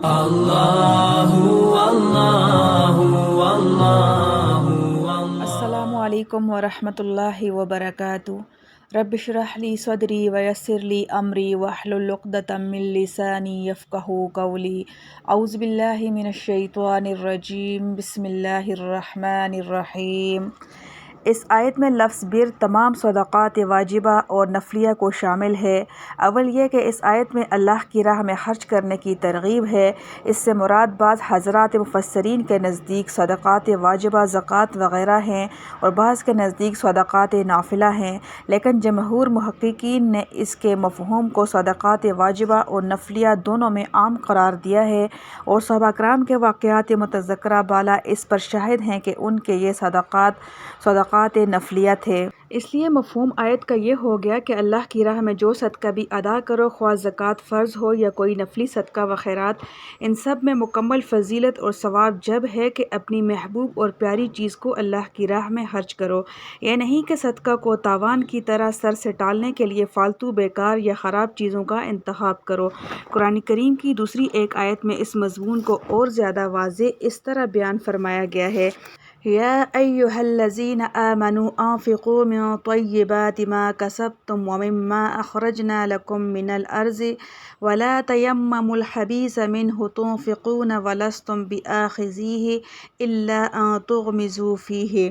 اللہ اللہ اللہ۔ السلام علیکم ورحمۃ اللہ وبرکاتہ۔ رب اشرح لی صدری ویسر لی امری واحلل عقدۃ من لسانی یفقہوا قولی۔ اعوذ باللہ من الشیطان الرجیم، بسم اللہ الرحمن الرحیم۔ اس آیت میں لفظ بر تمام صدقات واجبہ اور نفلیہ کو شامل ہے۔ اول یہ کہ اس آیت میں اللہ کی راہ میں خرچ کرنے کی ترغیب ہے۔ اس سے مراد بعض حضرات مفسرین کے نزدیک صدقات واجبہ زکوٰۃ وغیرہ ہیں اور بعض کے نزدیک صدقات نافلہ ہیں، لیکن جمہور محققین نے اس کے مفہوم کو صدقات واجبہ اور نفلیہ دونوں میں عام قرار دیا ہے، اور صحابہ کرام کے واقعات متذکرہ بالا اس پر شاہد ہیں کہ ان کے یہ صدقات نفلیہ تھے۔ اس لیے مفہوم آیت کا یہ ہو گیا کہ اللہ کی راہ میں جو صدقہ بھی ادا کرو، خواہ زکوٰۃ فرض ہو یا کوئی نفلی صدقہ و خیرات، ان سب میں مکمل فضیلت اور ثواب جب ہے کہ اپنی محبوب اور پیاری چیز کو اللہ کی راہ میں خرچ کرو۔ یہ نہیں کہ صدقہ کو تاوان کی طرح سر سے ٹالنے کے لیے فالتو بیکار یا خراب چیزوں کا انتخاب کرو۔ قرآن کریم کی دوسری ایک آیت میں اس مضمون کو اور زیادہ واضح اس طرح بیان فرمایا گیا ہے: یا ایھا الذین آمنوا انفقوا من طیبات ما کسبتم ومما اخرجنا لکم من الارض ولا تیمموا الخبیث منہ تنفقون ولستم بآخذیہ الا ان تغمضوا فیہ۔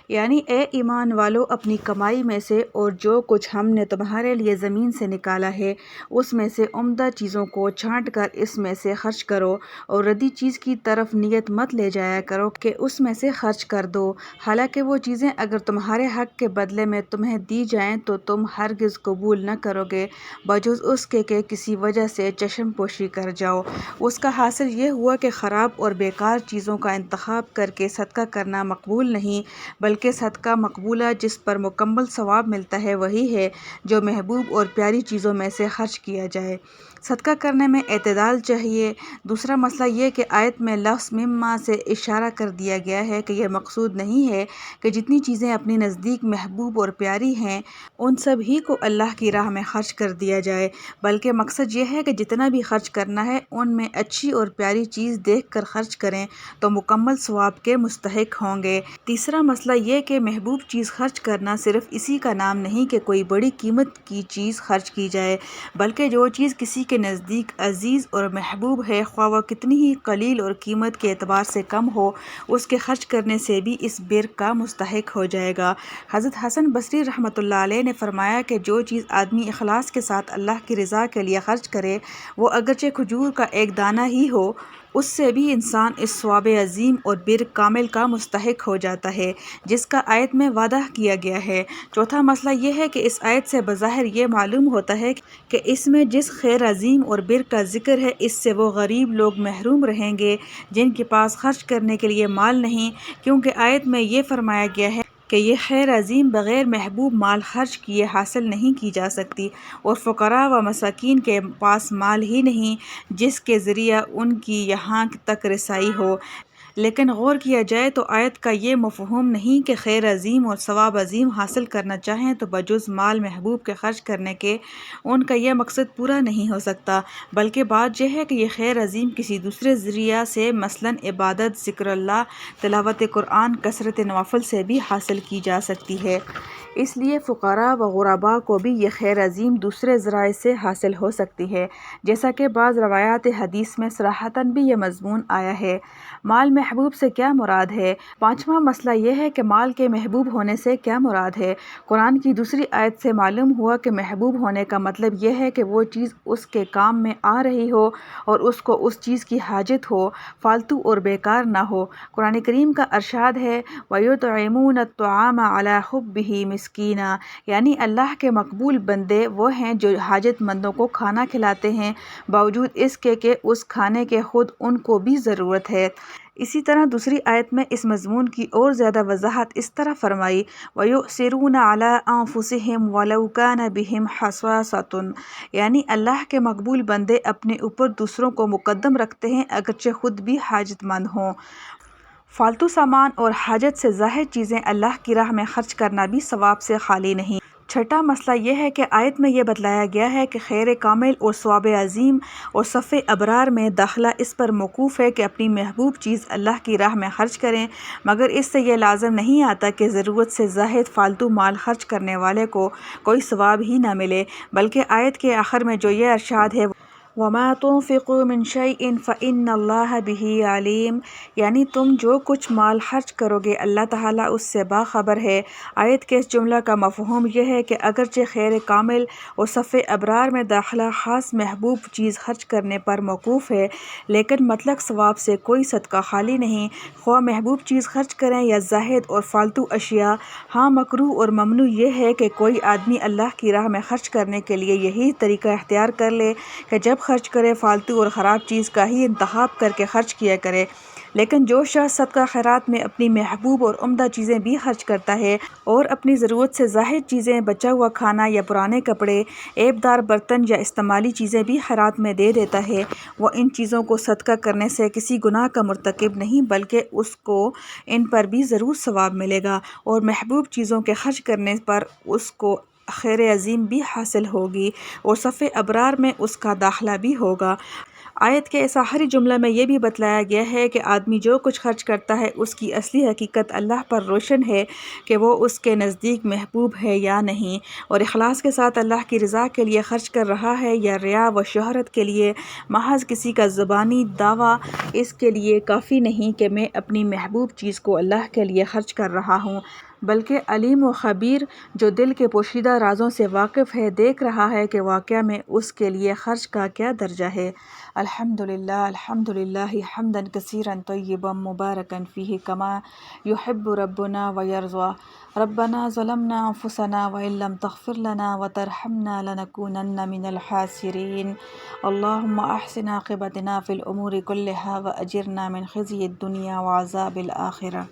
یعنی اے ایمان والو، اپنی کمائی میں سے اور جو کچھ ہم نے تمہارے لیے زمین سے نکالا ہے اس میں سے عمدہ چیزوں کو چھانٹ کر اس میں سے خرچ کرو، اور ردی چیز کی طرف نیت مت لے جایا کرو کہ اس میں سے خرچ کر دو، حالانکہ وہ چیزیں اگر تمہارے حق کے بدلے میں تمہیں دی جائیں تو تم ہرگز قبول نہ کرو گے بجز اس کے کہ کسی وجہ سے چشم پوشی کر جاؤ۔ اس کا حاصل یہ ہوا کہ خراب اور بیکار چیزوں کا انتخاب کر کے صدقہ کرنا مقبول نہیں، بلکہ صدقہ مقبولہ جس پر مکمل ثواب ملتا ہے وہی ہے جو محبوب اور پیاری چیزوں میں سے خرچ کیا جائے۔ صدقہ کرنے میں اعتدال چاہیے۔ دوسرا مسئلہ یہ کہ آیت میں لفظ مما سے اشارہ کر دیا گیا ہے کہ یہ مقصود نہیں ہے کہ جتنی چیزیں اپنے نزدیک محبوب اور پیاری ہیں ان سب ہی کو اللہ کی راہ میں خرچ کر دیا جائے، بلکہ مقصد یہ ہے کہ جتنا بھی خرچ کرنا ہے ان میں اچھی اور پیاری چیز دیکھ کر خرچ کریں تو مکمل ثواب کے مستحق ہوں گے۔ تیسرا مسئلہ یہ کہ محبوب چیز خرچ کرنا صرف اسی کا نام نہیں کہ کوئی بڑی قیمت کی چیز خرچ کی جائے، بلکہ جو چیز کسی کے نزدیک عزیز اور محبوب ہے، خواہ وہ کتنی ہی قلیل اور قیمت کے اعتبار سے کم ہو، اس کے خرچ کرنے سے بھی اس بر کا مستحق ہو جائے گا۔ حضرت حسن بصری رحمۃ اللہ علیہ نے فرمایا کہ جو چیز آدمی اخلاص کے ساتھ اللہ کی رضا کے لیے خرچ کرے، وہ اگرچہ کھجور کا ایک دانہ ہی ہو، اس سے بھی انسان اس ثواب عظیم اور بر کامل کا مستحق ہو جاتا ہے جس کا آیت میں وعدہ کیا گیا ہے۔ چوتھا مسئلہ یہ ہے کہ اس آیت سے بظاہر یہ معلوم ہوتا ہے کہ اس میں جس خیر عظیم اور بر کا ذکر ہے اس سے وہ غریب لوگ محروم رہیں گے جن کے پاس خرچ کرنے کے لیے مال نہیں، کیونکہ آیت میں یہ فرمایا گیا ہے کہ یہ خیر عظیم بغیر محبوب مال خرچ کیے حاصل نہیں کی جا سکتی، اور فقراء و مساکین کے پاس مال ہی نہیں جس کے ذریعہ ان کی یہاں تک رسائی ہو۔ لیکن غور کیا جائے تو آیت کا یہ مفہوم نہیں کہ خیر عظیم اور ثواب عظیم حاصل کرنا چاہیں تو بجز مال محبوب کے خرچ کرنے کے ان کا یہ مقصد پورا نہیں ہو سکتا، بلکہ بات یہ ہے کہ یہ خیر عظیم کسی دوسرے ذریعہ سے مثلاً عبادت، ذکر اللہ، تلاوت قرآن، کثرت نوافل سے بھی حاصل کی جا سکتی ہے۔ اس لیے فقراء و غرباء کو بھی یہ خیر عظیم دوسرے ذرائع سے حاصل ہو سکتی ہے، جیسا کہ بعض روایات حدیث میں صراحتاً بھی یہ مضمون آیا ہے۔ مال محبوب سے کیا مراد ہے؟ پانچواں مسئلہ یہ ہے کہ مال کے محبوب ہونے سے کیا مراد ہے؟ قرآن کی دوسری آیت سے معلوم ہوا کہ محبوب ہونے کا مطلب یہ ہے کہ وہ چیز اس کے کام میں آ رہی ہو اور اس کو اس چیز کی حاجت ہو، فالتو اور بیکار نہ ہو۔ قرآن کریم کا ارشاد ہے وَيُطْعِمُونَ الطَّعَامَ عَلَىٰ حُبِّهِ مسکینا، یعنی اللہ کے مقبول بندے وہ ہیں جو حاجت مندوں کو کھانا کھلاتے ہیں باوجود اس کے کہ اس کھانے کے خود ان کو بھی ضرورت ہے۔ اسی طرح دوسری آیت میں اس مضمون کی اور زیادہ وضاحت اس طرح فرمائی وَيُؤْثِرُونَ عَلَىٰ أَنفُسِهِمْ وَلَوْ كَانَ بِهِمْ خَصَاصَةٌ، یعنی اللہ کے مقبول بندے اپنے اوپر دوسروں کو مقدم رکھتے ہیں اگرچہ خود بھی حاجت مند ہوں۔ فالتو سامان اور حاجت سے ظاہر چیزیں اللہ کی راہ میں خرچ کرنا بھی ثواب سے خالی نہیں۔ چھٹا مسئلہ یہ ہے کہ آیت میں یہ بتلایا گیا ہے کہ خیر کامل اور ثواب عظیم اور صف ابرار میں داخلہ اس پر موقوف ہے کہ اپنی محبوب چیز اللہ کی راہ میں خرچ کریں، مگر اس سے یہ لازم نہیں آتا کہ ضرورت سے زائد فالتو مال خرچ کرنے والے کو کوئی ثواب ہی نہ ملے، بلکہ آیت کے آخر میں جو یہ ارشاد ہے وَمَا تُنْفِقُوا مِنْ شَيْءٍ فَإِنَّ اللَّهَ بِهِ عَلِيمٌ، یعنی تم جو کچھ مال خرچ کرو گے اللہ تعالیٰ اس سے باخبر ہے۔ آیت کے اس جملہ کا مفہوم یہ ہے کہ اگرچہ خیر کامل اور صف ابرار میں داخلہ خاص محبوب چیز خرچ کرنے پر موقوف ہے، لیکن مطلق ثواب سے کوئی صدقہ خالی نہیں، خواہ محبوب چیز خرچ کریں یا زاہد اور فالتو اشیاء۔ ہاں مکروہ اور ممنوع یہ ہے کہ کوئی آدمی اللہ کی راہ میں خرچ کرنے کے لیے یہی طریقہ اختیار کر لے کہ جب خرچ کرے فالتو اور خراب چیز کا ہی انتخاب کر کے خرچ کیا کرے، لیکن جو شخص صدقہ خیرات میں اپنی محبوب اور عمدہ چیزیں بھی خرچ کرتا ہے اور اپنی ضرورت سے زائد چیزیں، بچا ہوا کھانا یا پرانے کپڑے، عیب دار برتن یا استعمالی چیزیں بھی خیرات میں دے دیتا ہے، وہ ان چیزوں کو صدقہ کرنے سے کسی گناہ کا مرتکب نہیں بلکہ اس کو ان پر بھی ضرور ثواب ملے گا، اور محبوب چیزوں کے خرچ کرنے پر اس کو خیر عظیم بھی حاصل ہوگی اور صف ابرار میں اس کا داخلہ بھی ہوگا۔ آیت کے اس آخری جملہ میں یہ بھی بتلایا گیا ہے کہ آدمی جو کچھ خرچ کرتا ہے اس کی اصلی حقیقت اللہ پر روشن ہے کہ وہ اس کے نزدیک محبوب ہے یا نہیں، اور اخلاص کے ساتھ اللہ کی رضا کے لیے خرچ کر رہا ہے یا ریا و شہرت کے لیے۔ محض کسی کا زبانی دعویٰ اس کے لیے کافی نہیں کہ میں اپنی محبوب چیز کو اللہ کے لیے خرچ کر رہا ہوں، بلکہ علیم و خبیر جو دل کے پوشیدہ رازوں سے واقف ہے دیکھ رہا ہے کہ واقعہ میں اس کے لیے خرچ کا کیا درجہ ہے۔ الحمدللہ حمدا کثیرا طیبا مبارکا فیہ کما یحب ربنا ویرضی۔ ربنا ظلمنا انفسنا وان لم تغفر لنا وترحمنا لنکونن من الخاسرین۔ اللہم احسن عاقبتنا فی الامور کلها واجرنا من خزی الدنیا وعذاب الآخرہ۔